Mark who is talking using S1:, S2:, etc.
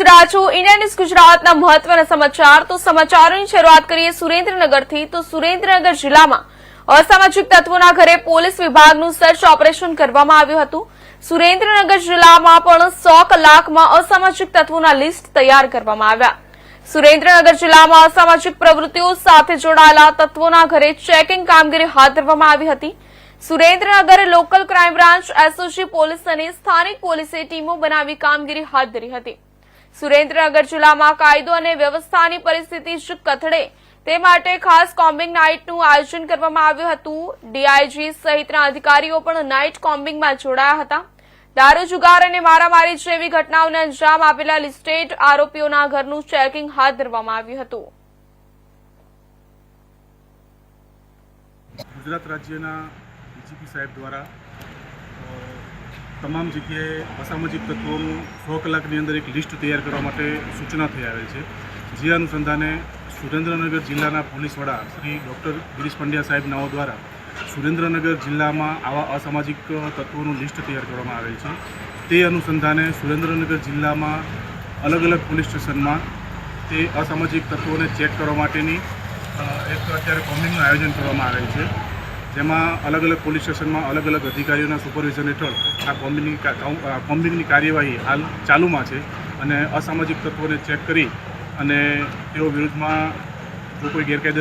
S1: જોઈ રહ્યા છો ઇન્ડિયા ન્યૂઝ ગુજરાતના મહત્વના સમાચાર। તો સમાચારોની શરૂઆત કરીએ સુરેન્દ્રનગરથી। તો સુરેન્દ્રનગર જિલ્લામાં અસામાજિક તત્વોના ઘરે પોલીસ વિભાગનું સર્ચ ઓપરેશન કરવામાં આવ્યું હતું। સુરેન્દ્રનગર જિલ્લામાં પણ 100 કલાકમાં અસામાજિક તત્વોના લિસ્ટ તૈયાર કરવામાં આવ્યા। સુરેન્દ્રનગર જિલ્લામાં અસામાજિક પ્રવૃત્તિઓ સાથે જોડાયેલા તત્વોના ઘરે ચેકિંગ કામગીરી હાથ ધરવામાં આવી હતી। Surendranagar local crime branch, SOG police અને સ્થાનિક પોલીસે ટીમો બનાવી કામગીરી હાથ ધરી હતી। સુરેન્દ્રનગર જિલ્લામાં કાયદો અને વ્યવસ્થાની પરિસ્થિતિ જ કથળે તે માટે ખાસ કોમ્બિંગ નાઇટનું આયોજન કરવામાં આવ્યું હતું। ડીઆઈજી સહિતના અધિકારીઓ પણ નાઇટ કોમ્બિંગમાં જોડાયા હતા। દારૂ જુગાર અને મારામારી જેવી ઘટનાઓને અંજામ આપેલા લિસ્ટેડ આરોપીઓના ઘરનું ચેકિંગ હાથ ધરવામાં આવ્યું હતું।
S2: ગુજરાત રાજ્યના ડીજીપી સાહેબ દ્વારા તમામ જગ્યાએ અસામાજિક તત્વોનું 100 કલાકની અંદર એક લિસ્ટ તૈયાર કરવા માટે સૂચના થઈ આવેલ છે। જે અનુસંધાને સુરેન્દ્રનગર જિલ્લાના પોલીસ વડા શ્રી ડૉક્ટર ગિરીશ પંડ્યા સાહેબ નાઓ દ્વારા સુરેન્દ્રનગર જિલ્લામાં આવા અસામાજિક તત્વોનું લિસ્ટ તૈયાર કરવામાં આવેલ છે। તે અનુસંધાને સુરેન્દ્રનગર જિલ્લામાં અલગ અલગ પોલીસ સ્ટેશનમાં તે અસામાજિક તત્વોને ચેક કરવા માટેની એક અત્યારે કોમ્બિંગનું આયોજન કરવામાં આવેલ છે। જેમાં અલગ અલગ પોલીસ સ્ટેશનમાં અલગ અલગ અધિકારીઓના સુપરવિઝન હેઠળ આ કોમ્બિંગની કાર્યવાહી હાલ ચાલુમાં છે અને અસામાજિક તત્વોને ચેક કરી અને તેઓ વિરુદ્ધમાં જો કોઈ ગેરકાયદેસર